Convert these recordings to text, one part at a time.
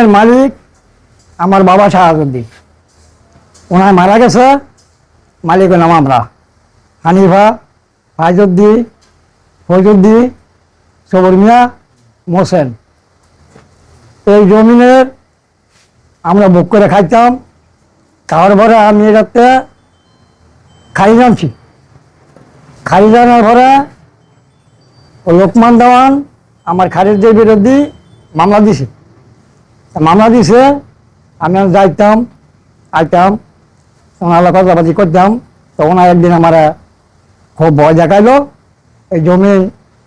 জমিনের মালিক আমার বাবা শাহাবুদ্দিন, ওনার মারা গেছে, মালিকের নাম আমরা হানিফা, ফাইজুদ্দি, ফৈজুদ্দি, সবর মিয়া, মোসেন। এই জমিনের আমরা বুক করে খাইতাম। খাওয়ার পরে আমি এটাতে খাই জানছি, খাই জানার পরে লোকমান দেওয়ান আমার খারিজের বিরুদ্ধে মামলা দিছে। মামলা দিছে, আমি যাইতাম, আইতাম, ওনার কথাবাজি করতাম। তো ওনার একদিন আমার খুব ভয় দেখাইলো, এই জমি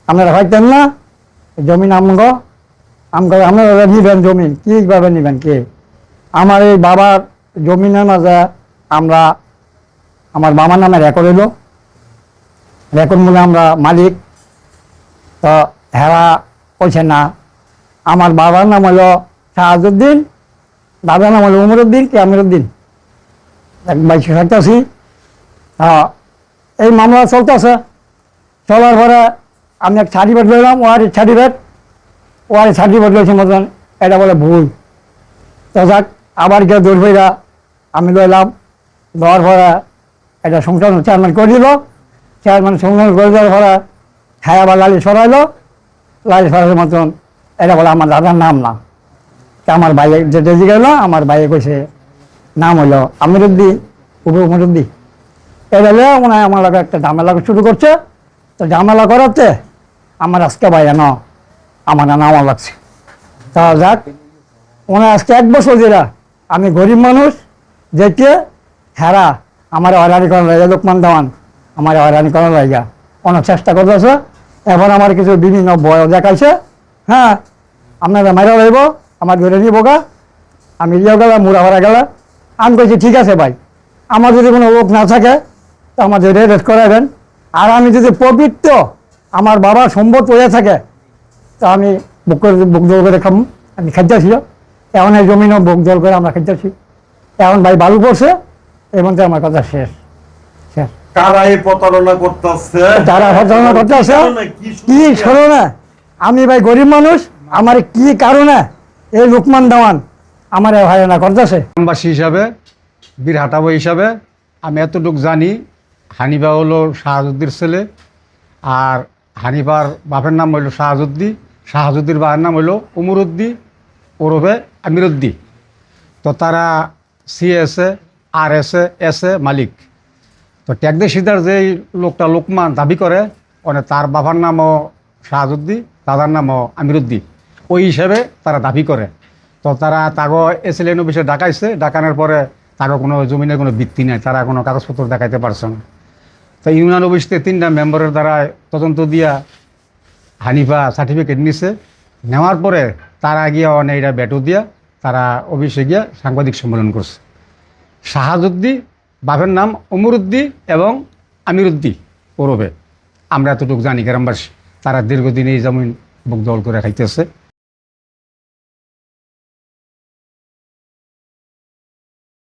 আপনারা খাইতেন না, এই জমিন আমগো আপনারা নিবেন, জমিন কীভাবে নিবেন কে? আমার এই বাবার জমিনের মাঝে আমরা আমার বাবার নামে রেকর্ড এলো, রেকর্ড মূলে আমরা মালিক। তো হেরা কইছে না, আমার বাবার নাম হলো শাহাজুদ্দিন, দাদার নাম হলো উমরুদ্দিন কি আমিরুদ্দিন, এক বাইশে থাকতেছি। এই মামলা চলতেছে, চলার পরে আমি এক সার্টিফিকেট লইলাম, ওয়ারের সার্টিফিকেট লইছে মতন, এটা বলে ভুল। তো যাক, আবার কেউ দৌড় ফেরা আমি লইলাম, দেওয়ার পরে এটা সংসদ চেয়ারম্যান করে দিল। চেয়ারম্যান সংসদ করে দেওয়ার পরে হ্যাঁ আবার লালি সরাইলো, লালি সরাইয়ের মতন এটা বলে আমার দাদার নাম না। তা আমার ভাই যেটা গেল, আমার ভাইয়ে কইছে নাম হইলো আমিরুদ্দিন, উমরুদ্দিন। এটা হলে ওনায় আমার লাগে একটা ঝামেলা শুরু করছে। তো ঝামেলা করাতে আমার আজকে ভাইয়া ন আমার নাম লাগছে। তা যাক, ওনার আজকে 1 বছর যেটা আমি গরিব মানুষ যেতে হেরা আমার হয়রানি করার লাগে, লোকমান দেওয়ান আমার হয়রানি করার লাগে অনেক চেষ্টা করতেছে। এখন আমার কিছু বিভিন্ন বয় দেখাইছে, হ্যাঁ আপনারা মারা রইব, আমার ধরে নিব গা, আমি ইয়ে গেলাম, মুড়া ভরা গেলাম। আমি কইছি ঠিক আছে ভাই, আমার যদি কোনো লোক না থাকে তো আমাদের রেস্ট করাবেন। আর আমি যদি পবিত্র আমার বাবার সম্পদ হয়ে থাকে তো আমি বুক জল করে আমি খাইতেছি। এখন এই জমিনও বুক জল করে আমরা খাইতেছি। এখন ভাই বালু পড়ছে, এবং তো আমার কথা শেষ। কারা এই প্রতারণা করতেছে, তারা প্রতারণা করতেছে কি কারণে? আমি ভাই গরিব মানুষ, আমার কি কারণে এই লোকমান দেওয়ান আমার হয়রানা করতেছে? গ্রামবাসী হিসাবে, বীরহাটা বই হিসাবে আমি এতটুকু জানি, হানিফা হলো শাহাজুদ্দির ছেলে, আর হানিফার বাপের নাম হইল শাহাজুদ্দির বাবার নাম হইল উমরুদ্দি ওরফে আমিরুদ্দি। তো তারা সিএসএ আর এসএ মালিক। তো টেকদেশিদার যেই লোকটা লোকমান দাবি করে, মানে তার বাবার নামও শাহাজুদ্দি, দাদার নামও আমিরুদ্দি, ওই হিসাবে তারা দাবি করে। তো তারা তাগো এসএলএন অফিসে ডাকাইছে, ডাকানোর পরে তারও কোনো জমিনের কোনো ভিত্তি নেই, তারা কোনো কাগজপত্র দেখাইতে পারছে না। তো ইউনিয়ন অফিসতে 3টা মেম্বারের দ্বারা তদন্ত দিয়া হানিফা সার্টিফিকেট নিছে, নেওয়ার পরে তারা গিয়া এটা ব্যাটো দিয়া তারা অফিসে গিয়া সাংবাদিক সম্মেলন করছে। শাহাজুদ্দি বাপের নাম উমরুদ্দি এবং আমিরুদ্দি ওরফে, আমরা এতটুকু জানি গ্রামবাসী, তারা দীর্ঘদিন এই জমিন বুক দখল করে খাইতেছে।